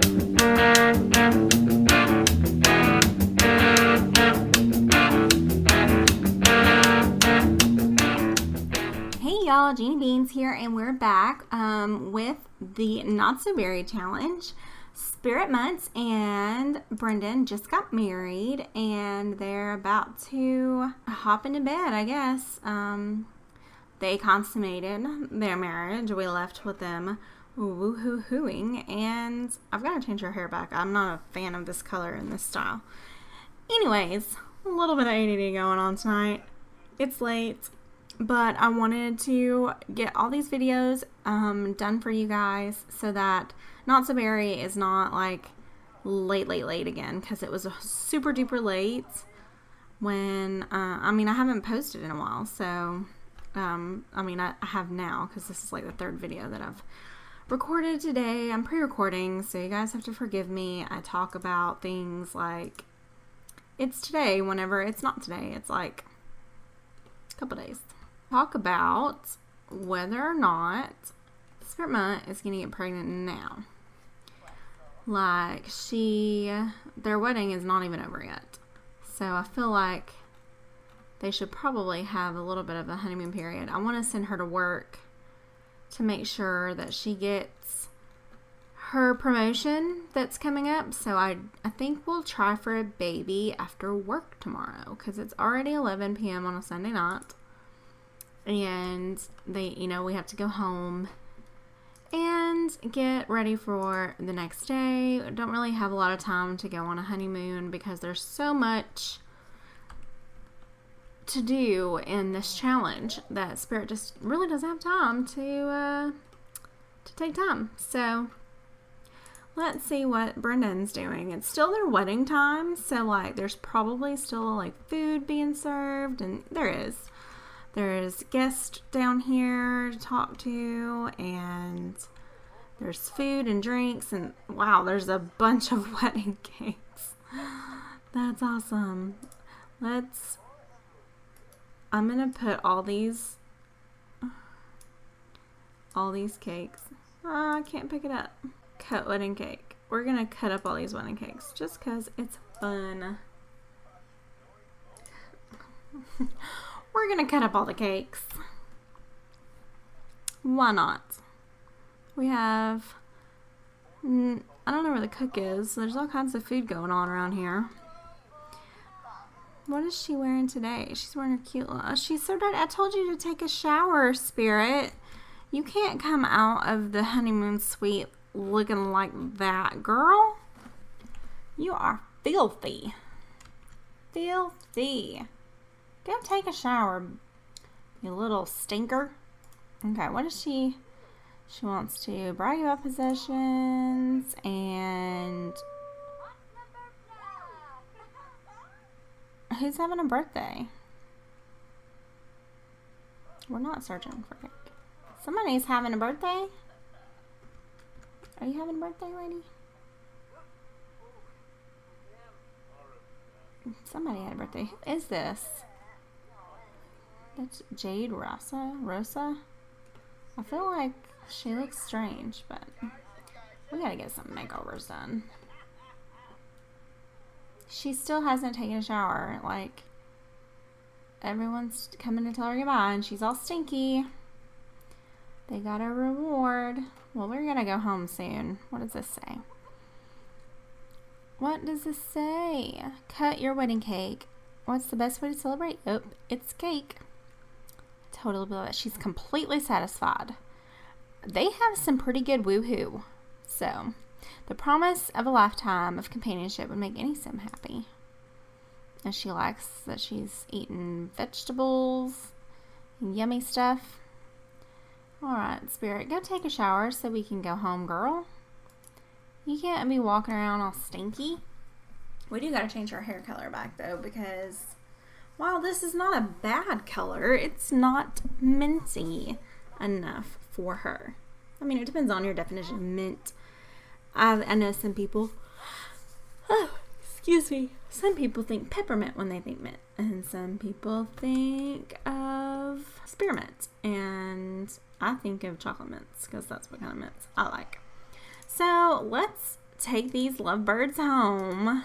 Hey y'all, Jeannie Beans here, and we're back with the Not So Berry Challenge. Spirit Months and Brendan just got married, and they're about to hop into bed, I guess. They consummated their marriage. We left with them woo-hoo-hooing, and I've got to change her hair back. I'm not a fan of this color and this style. Anyways, a little bit of ADD going on tonight. It's late, but I wanted to get all these videos done for you guys so that Not So Berry is not like late again, because it was super duper late when, I haven't posted in a while, so, I have now, because this is like the third video that I've recorded today. I'm pre-recording, so you guys have to forgive me. I talk about things like it's today whenever it's not today. It's like a couple days. Talk about whether or not Spirit Month is going to get pregnant now. Like, their wedding is not even over yet. So I feel like they should probably have a little bit of a honeymoon period. I want to send her to work to make sure that she gets her promotion that's coming up. So I think we'll try for a baby after work tomorrow, because it's already 11 p.m. on a Sunday night. And we have to go home and get ready for the next day. Don't really have a lot of time to go on a honeymoon because there's so much to do in this challenge that Spirit just really doesn't have time to take time. So let's see what Brendan's doing. It's still their wedding time, so like there's probably still like food being served, and there's guests down here to talk to, and there's food and drinks, and wow, there's a bunch of wedding cakes. That's awesome. I'm gonna put all these cakes. Oh, I can't pick it up. Cut wedding cake. We're gonna cut up all these wedding cakes just because it's fun. We're gonna cut up all the cakes. Why not? We have, I don't know where the cook is. There's all kinds of food going on around here. What is she wearing today? She's wearing her cute little, she's so dirty. I told you to take a shower, Spirit. You can't come out of the honeymoon suite looking like that, girl. You are filthy. Filthy. Go take a shower, you little stinker. Okay, what is she? She wants to brag about possessions and who's having a birthday? We're not searching for cake. Somebody's having a birthday. Are you having a birthday, lady? Somebody had a birthday. Who is this? That's Jade Rosa. I feel like she looks strange, but we gotta get some makeovers done. She still hasn't taken a shower. Like, everyone's coming to tell her goodbye, and she's all stinky. They got a reward. Well, we're gonna go home soon. What does this say? What does this say? Cut your wedding cake. What's the best way to celebrate? Oh, it's cake. Totally believe it. She's completely satisfied. They have some pretty good woohoo. So, the promise of a lifetime of companionship would make any sim happy. And she likes that she's eating vegetables and yummy stuff. Alright, Spirit, go take a shower so we can go home, girl. You can't be walking around all stinky. We do gotta change our hair color back, though, because while this is not a bad color, it's not minty enough for her. I mean, it depends on your definition of mint. I know some people, excuse me, some people think peppermint when they think mint, and some people think of spearmint, and I think of chocolate mints because that's what kind of mints I like. So let's take these lovebirds home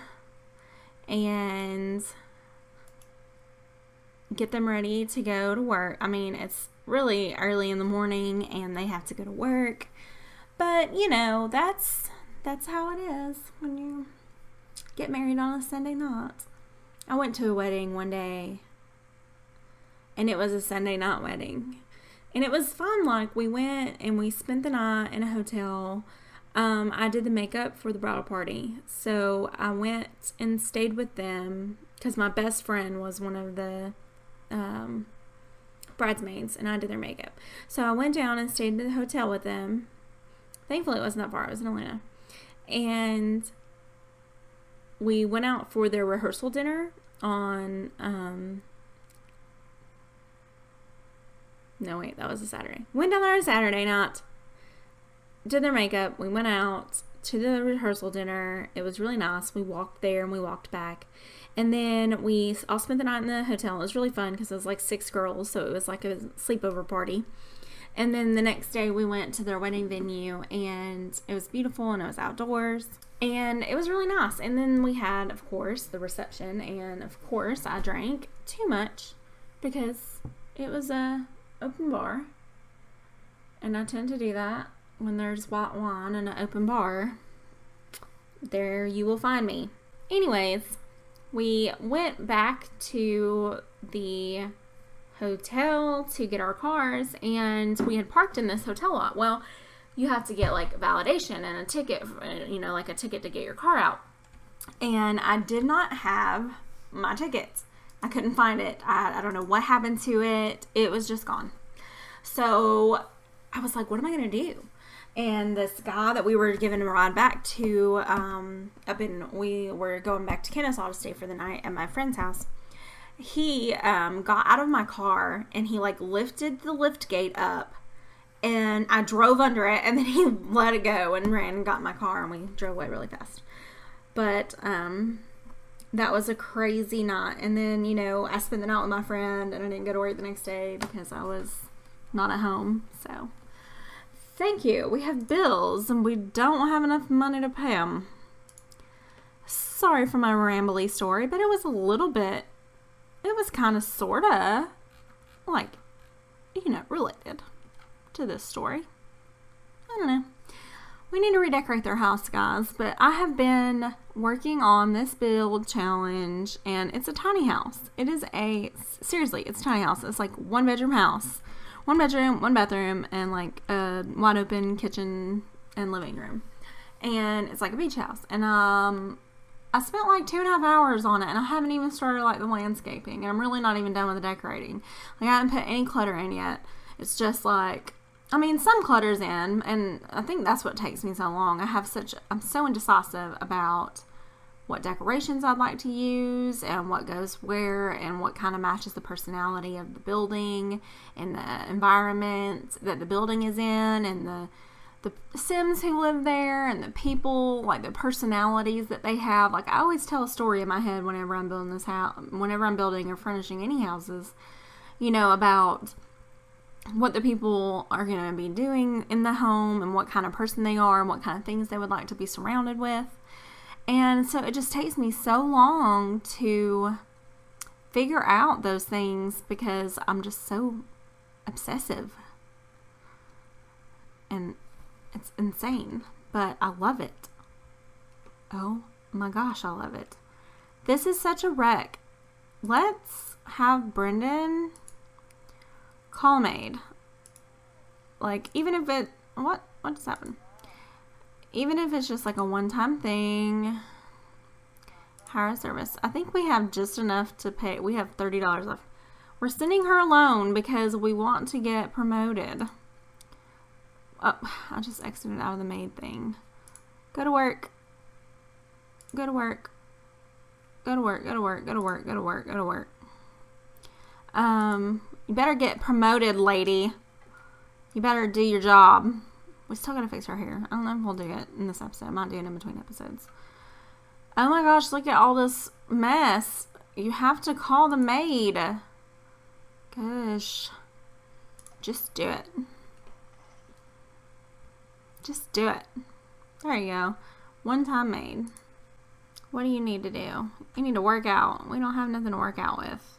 and get them ready to go to work. I mean, it's really early in the morning and they have to go to work. But, you know, that's how it is when you get married on a Sunday night. I went to a wedding one day, and it was a Sunday night wedding. And it was fun. Like, we went and we spent the night in a hotel. I did the makeup for the bridal party. So I went and stayed with them because my best friend was one of the bridesmaids, and I did their makeup. So I went down and stayed in the hotel with them. Thankfully, it wasn't that far. It was in Atlanta. And we went out for their rehearsal dinner on, no, wait, that was a Saturday. Went down there on Saturday night, did their makeup. We went out to the rehearsal dinner. It was really nice. We walked there and we walked back. And then we all spent the night in the hotel. It was really fun because it was like 6 girls, so it was like a sleepover party. And then the next day we went to their wedding venue, and it was beautiful, and it was outdoors, and it was really nice. And then we had, of course, the reception, and of course I drank too much because it was a open bar, and I tend to do that when there's white wine in an open bar. There you will find me. Anyways, we went back to the hotel to get our cars, and we had parked in this hotel lot. Well, you have to get like validation and a ticket, you know, like a ticket to get your car out. And I did not have my ticket. I couldn't find it. I don't know what happened to it. It was just gone. So I was like, what am I going to do? And this guy that we were given a ride back to, we were going back to Kennesaw to stay for the night at my friend's house. He got out of my car, and he like lifted the lift gate up, and I drove under it, and then he let it go and ran and got in my car, and we drove away really fast. But that was a crazy night. And then, you know, I spent the night with my friend, and I didn't go to work the next day because I was not at home. So thank you. We have bills, and we don't have enough money to pay them. Sorry for my rambly story, but it was a little bit. It was kind of, sort of, like, you know, related to this story. I don't know. We need to redecorate their house, guys. But I have been working on this build challenge, and it's a tiny house. It is seriously, it's a tiny house. It's like 1-bedroom house. 1 bedroom, 1 bathroom, and like a wide open kitchen and living room. And it's like a beach house. And, I spent like 2.5 hours on it, and I haven't even started like the landscaping, and I'm really not even done with the decorating. Like, I haven't put any clutter in yet. It's just like, I mean, some clutter's in, and I think that's what takes me so long. I'm so indecisive about what decorations I'd like to use and what goes where and what kind of matches the personality of the building and the environment that the building is in, and the Sims who live there, and the people, like the personalities that they have. Like, I always tell a story in my head whenever I'm building this house, whenever I'm building or furnishing any houses, you know, about what the people are going to be doing in the home and what kind of person they are and what kind of things they would like to be surrounded with. And so it just takes me so long to figure out those things because I'm just so obsessive. And it's insane, but I love it. Oh my gosh, I love it. This is such a wreck. Let's have Brendan call a maid. Like, even if it, what just happened? Even if it's just like a one-time thing, hire a service. I think we have just enough to pay. We have $30 left. We're sending her a loan because we want to get promoted. Oh, I just exited out of the maid thing. Go to work. Go to work. Go to work. Go to work. Go to work. Go to work. Go to work. You better get promoted, lady. You better do your job. We still gotta fix her hair. I don't know if we'll do it in this episode. I might do it in between episodes. Oh my gosh, look at all this mess. You have to call the maid. Gosh. Just do it. Just do it. There you go. One time maid. What do you need to do? You need to work out. We don't have nothing to work out with.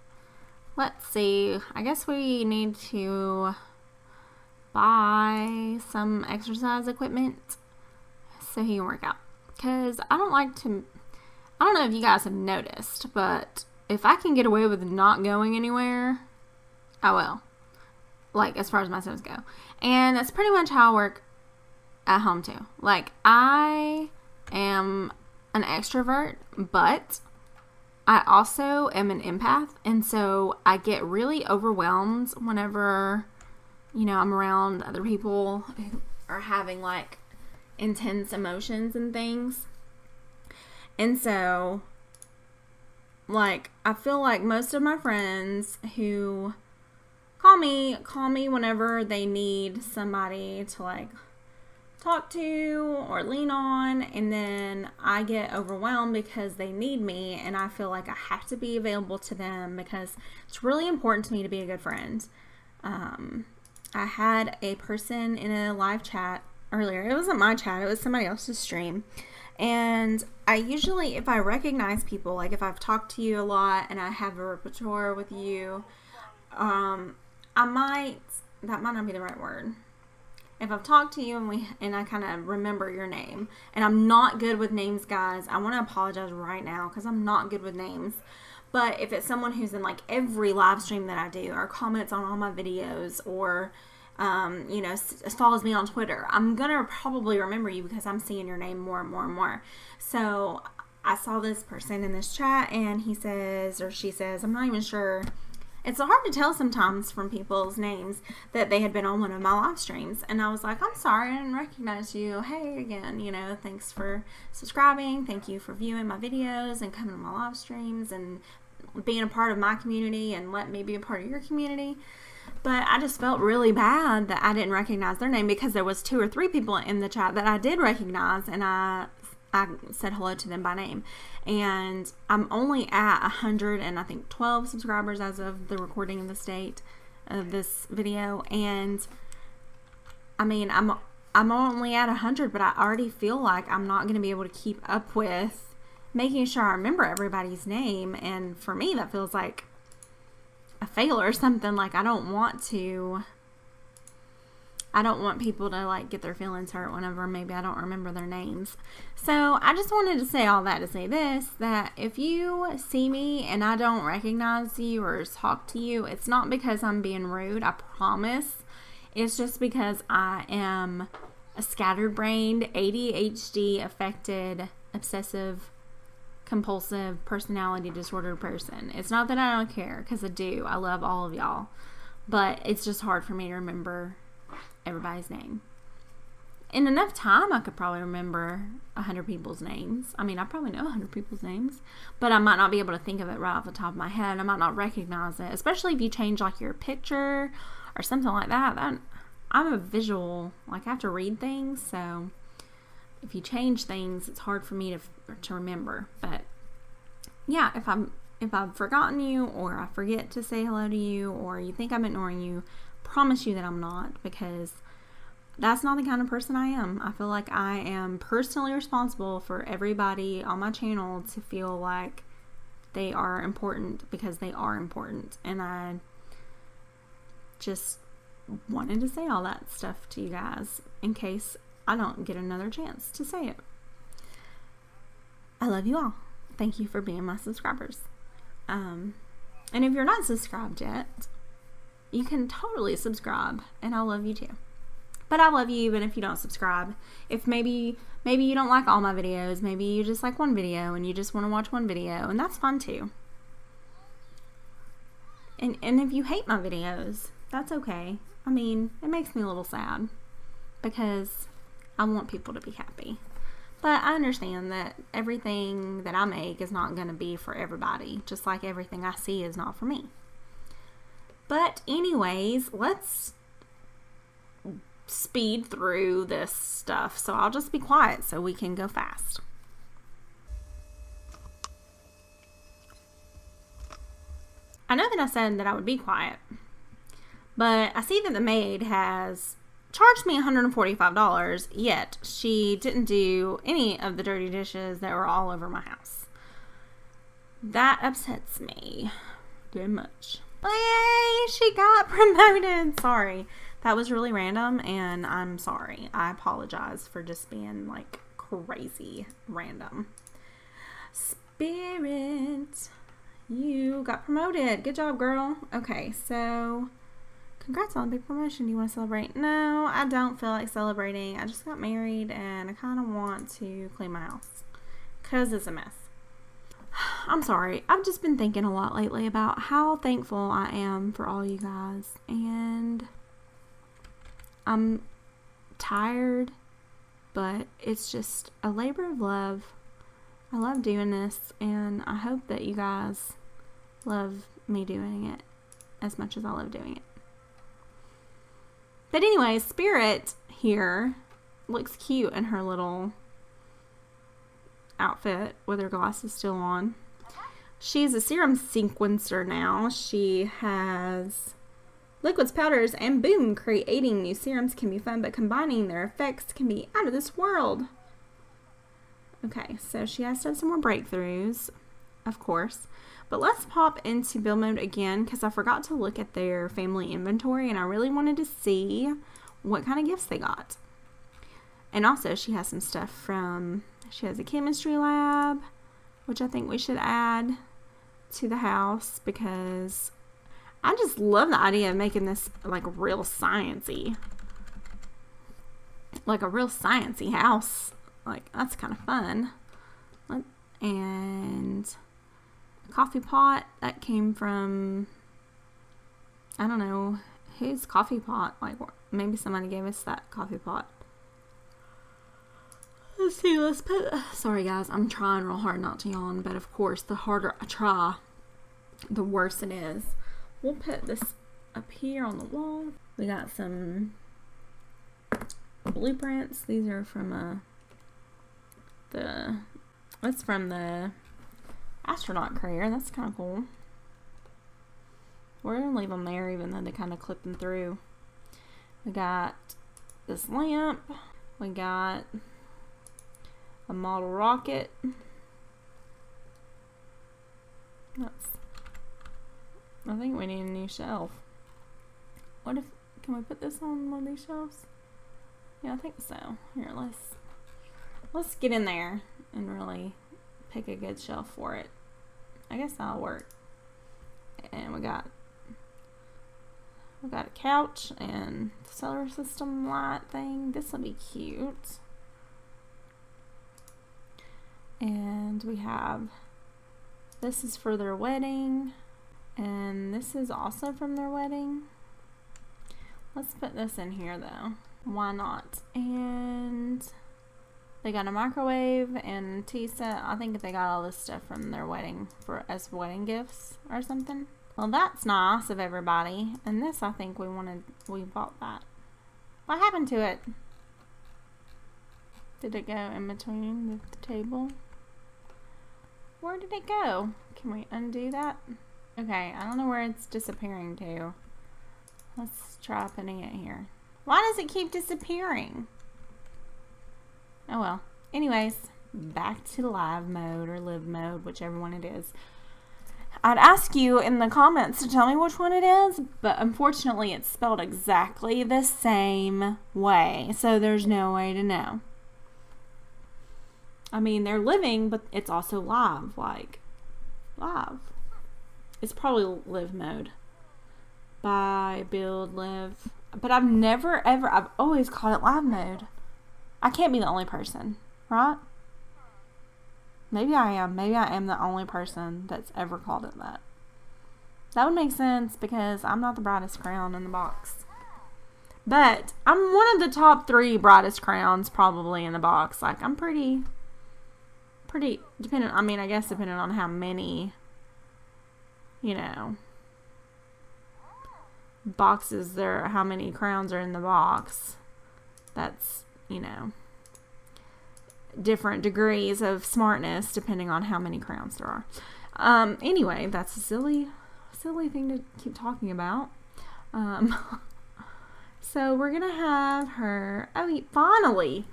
Let's see. I guess we need to buy some exercise equipment so he can work out. Because I don't know if you guys have noticed, but if I can get away with not going anywhere, I will. Like, as far as my Sims go. And that's pretty much how I work at home, too. Like, I am an extrovert, but I also am an empath. And so I get really overwhelmed whenever, I'm around other people who are having, like, intense emotions and things. And so, like, I feel like most of my friends who call me whenever they need somebody to, like, talk to or lean on, and then I get overwhelmed because they need me, and I feel like I have to be available to them because it's really important to me to be a good friend. I had a person in a live chat earlier. It wasn't my chat, it was somebody else's stream. And I usually, if I recognize people, like if I've talked to you a lot and I have a repertoire with you, that might not be the right word. If I've talked to you and I kind of remember your name, and I'm not good with names, guys, I want to apologize right now because I'm not good with names. But if it's someone who's in like every live stream that I do, or comments on all my videos, or follows me on Twitter, I'm gonna probably remember you because I'm seeing your name more and more and more. So I saw this person in this chat, and he says, or she says, I'm not even sure. It's hard to tell sometimes from people's names that they had been on one of my live streams. And I was like, I'm sorry, I didn't recognize you. Hey, again, thanks for subscribing. Thank you for viewing my videos and coming to my live streams and being a part of my community and let me be a part of your community. But I just felt really bad that I didn't recognize their name because there was 2 or 3 people in the chat that I did recognize, and I said hello to them by name. And I'm only at 112 subscribers as of the recording of this date of this video. And I mean, I'm only at 100, but I already feel like I'm not going to be able to keep up with making sure I remember everybody's name. And for me, that feels like a fail or something. Like, I don't want people to like get their feelings hurt whenever maybe I don't remember their names. So I just wanted to say all that to say this, that if you see me and I don't recognize you or talk to you, it's not because I'm being rude, I promise. It's just because I am a scatterbrained, ADHD affected, obsessive compulsive personality disordered person. It's not that I don't care, because I do. I love all of y'all. But it's just hard for me to remember everybody's name. In enough time, I could probably remember 100 people's names. I mean, I probably know 100 people's names, but I might not be able to think of it right off the top of my head. I might not recognize it, especially if you change like your picture or something like that. I'm a visual, like I have to read things, so if you change things, it's hard for me to remember. But yeah, if I've forgotten you, or I forget to say hello to you, or you think I'm ignoring you, promise you that I'm not, because that's not the kind of person I am. I feel like I am personally responsible for everybody on my channel to feel like they are important, because they are important. And I just wanted to say all that stuff to you guys in case I don't get another chance to say it. I love you all. Thank you for being my subscribers. And if you're not subscribed yet, you can totally subscribe, and I love you too. But I love you even if you don't subscribe. If maybe you don't like all my videos, maybe you just like one video and you just want to watch one video, and that's fun too. And if you hate my videos, that's okay. I mean, it makes me a little sad because I want people to be happy. But I understand that everything that I make is not going to be for everybody, just like everything I see is not for me. But anyways, let's speed through this stuff. So I'll just be quiet so we can go fast. I know that I said that I would be quiet, but I see that the maid has charged me $145, yet she didn't do any of the dirty dishes that were all over my house. That upsets me very much. Yay, she got promoted. Sorry. That was really random, and I'm sorry. I apologize for just being like crazy random. Spirit, you got promoted. Good job, girl. Okay, so congrats on the big promotion. Do you want to celebrate? No, I don't feel like celebrating. I just got married, and I kind of want to clean my house because it's a mess. I'm sorry. I've just been thinking a lot lately about how thankful I am for all you guys, and I'm tired, but it's just a labor of love. I love doing this, and I hope that you guys love me doing it as much as I love doing it. But anyway, Spirit here looks cute in her little outfit with her glasses still on. She's a serum sequencer now. She has liquids, powders, and boom, creating new serums can be fun, but combining their effects can be out of this world. Okay, so she has done some more breakthroughs, of course. But let's pop into build mode again, because I forgot to look at their family inventory, and I really wanted to see what kind of gifts they got. And also, she has some stuff from, she has a chemistry lab, which I think we should add to the house, because I just love the idea of making this like real sciencey. Like a real sciencey house. Like, that's kind of fun. And a coffee pot that came from, I don't know, whose coffee pot? Like, maybe somebody gave us that coffee pot. Let's see, let's put, sorry guys, I'm trying real hard not to yawn, but of course, the harder I try, the worse it is. We'll put this up here on the wall. We got some blueprints. These are from that's from the astronaut career. That's kind of cool. We're gonna leave them there, even though they kind of clip them through. We got this lamp. We got a model rocket. I think we need a new shelf. What if, can we put this on one of these shelves? Yeah, I think so. Here, let's get in there and really pick a good shelf for it. I guess that'll work. And we got a couch and solar system light thing. This will be cute. And we have, this is for their wedding, and this is also from their wedding. Let's put this in here though. Why not? And they got a microwave and tea set. I think they got all this stuff from their wedding as wedding gifts or something. Well, that's nice of everybody. And this, I think we bought that. What happened to it? Did it go in between the table? Where did it go? Can we undo that? Okay, I don't know where it's disappearing to. Let's try putting it here. Why does it keep disappearing? Oh well. Anyways, back to live mode or live mode, whichever one it is. I'd ask you in the comments to tell me which one it is, but unfortunately it's spelled exactly the same way, so there's no way to know. I mean, they're living, but it's also live, like, live. It's probably live mode. Buy, build, live. But I've never, ever, I've always called it live mode. I can't be the only person, right? Maybe I am. Maybe I am the only person that's ever called it that. That would make sense because I'm not the brightest crown in the box. But I'm one of the top 3 brightest crowns probably in the box. Like, I'm pretty, depending, I mean, I guess depending on how many, you know, boxes there, how many crowns are in the box. That's, you know, different degrees of smartness depending on how many crowns there are. Anyway, that's a silly thing to keep talking about. So we're gonna have her. Oh, finally.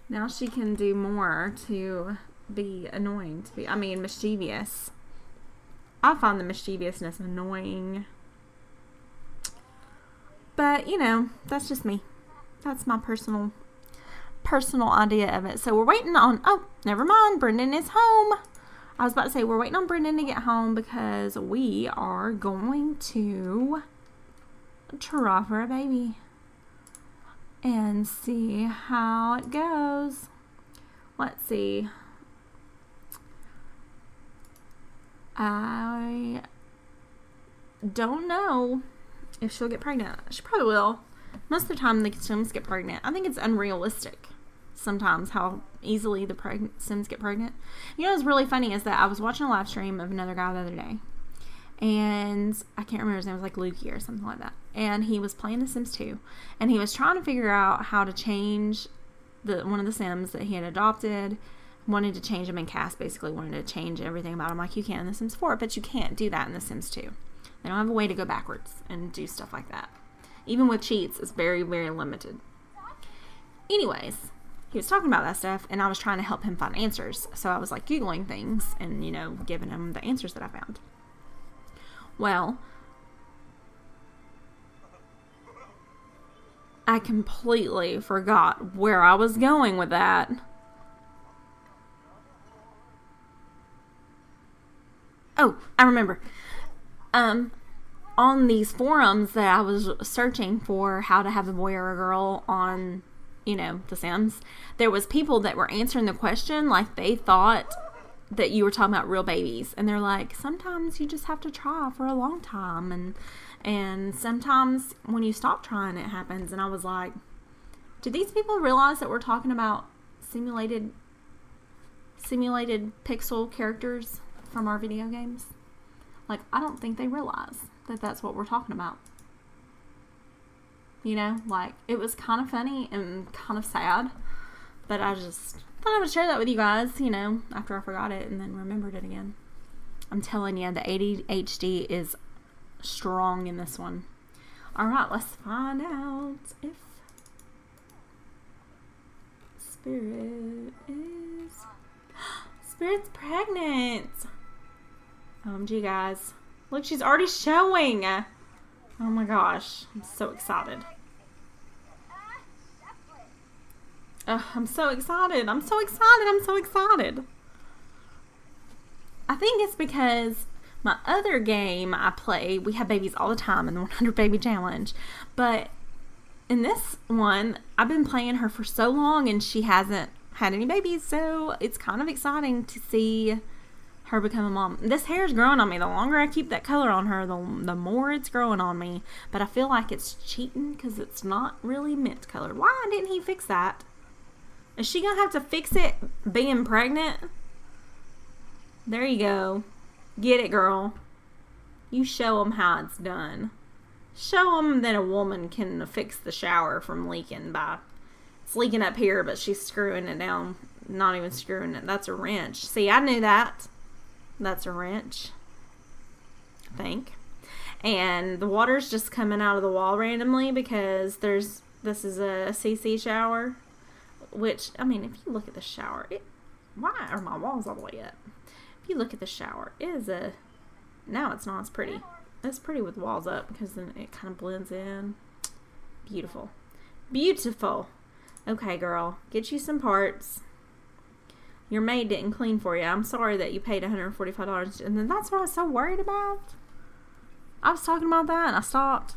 Now she can do more to be annoying. Mischievous. I find the mischievousness annoying. But, you know, that's just me. That's my personal idea of it. So we're waiting on, oh, never mind. Brendan is home. I was about to say we're waiting on Brendan to get home because we are going to try for a baby and see how it goes. Let's see. I don't know if she'll get pregnant. She probably will. Most of the time the Sims get pregnant. I think it's unrealistic sometimes how easily the Sims get pregnant. You know what's really funny is that I was watching a live stream of another guy the other day. And I can't remember his name. It was like Lukey or something like that. And he was playing The Sims 2. And he was trying to figure out how to change one of the Sims that he had adopted. Wanted to change him in cast, basically. Wanted to change everything about him like you can in The Sims 4. But you can't do that in The Sims 2. They don't have a way to go backwards and do stuff like that. Even with cheats, it's very, very limited. Anyways, he was talking about that stuff, and I was trying to help him find answers. So I was like Googling things and, you know, giving him the answers that I found. Well, I completely forgot where I was going with that. Oh, I remember. On these forums that I was searching for how to have a boy or a girl on, you know, The Sims, there was people that were answering the question like they thought that you were talking about real babies. And they're like, sometimes you just have to try for a long time. And sometimes when you stop trying, it happens. And I was like, do these people realize that we're talking about simulated pixel characters from our video games? Like, I don't think they realize that that's what we're talking about. You know, like, it was kind of funny and kind of sad, but I just thought I would share that with you guys, you know, after I forgot it and then remembered it again. I'm telling you, the ADHD is strong in this one. Alright, let's find out if Spirit's pregnant. OMG, guys. Look, she's already showing. Oh my gosh. I'm so excited. I'm so excited. I'm so excited. I think it's because my other game I play, we have babies all the time in the 100 Baby Challenge. But in this one, I've been playing her for so long and she hasn't had any babies. So it's kind of exciting to see her become a mom. This hair is growing on me. The longer I keep that color on her, the more it's growing on me. But I feel like it's cheating because it's not really mint colored. Why didn't he fix that? Is she gonna have to fix it being pregnant? There you go. Get it, girl. You show them how it's done. Show them that a woman can fix the shower from leaking by... It's leaking up here, but she's screwing it down. Not even screwing it. That's a wrench. See, I knew that. That's a wrench, I think. And the water's just coming out of the wall randomly because this is a CC shower. Which, I mean, if you look at the shower, why are my walls all the way up? If you look at the shower, it is now it's not as pretty. It's pretty with walls up because then it kind of blends in. Beautiful. Beautiful. Okay, girl, get you some parts. Your maid didn't clean for you. I'm sorry that you paid $145. And then that's what I was so worried about. I was talking about that and I stopped.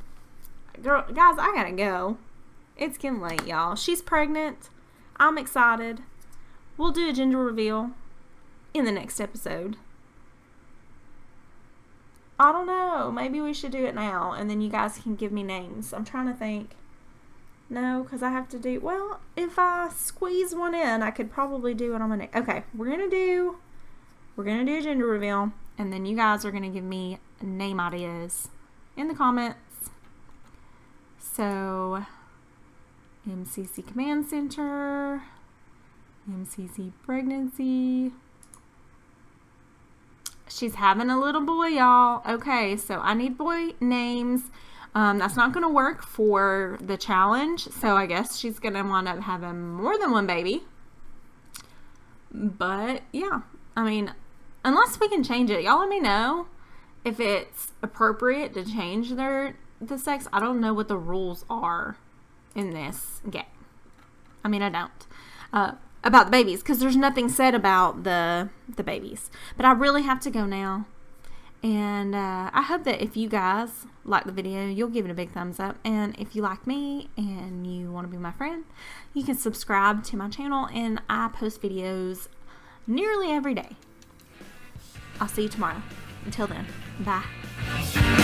Girl, guys, I gotta go. It's getting late, y'all. She's pregnant. I'm excited. We'll do a gender reveal in the next episode. I don't know. Maybe we should do it now. And then you guys can give me names. I'm trying to think. No, because I have to do... Well, if I squeeze one in, I could probably do it on my neck. Okay, we're going to do a gender reveal. And then you guys are going to give me name ideas in the comments. So, MCC Command Center. MCC Pregnancy. She's having a little boy, y'all. Okay, so I need boy names. That's not going to work for the challenge, so I guess she's going to wind up having more than one baby. But yeah, I mean, unless we can change it, y'all let me know if it's appropriate to change the sex. I don't know what the rules are in this game. I mean, I don't. About the babies, because there's nothing said about the babies. But I really have to go now. And I hope that if you guys like the video, you'll give it a big thumbs up. And if you like me and you want to be my friend, you can subscribe to my channel. And I post videos nearly every day. I'll see you tomorrow. Until then, bye.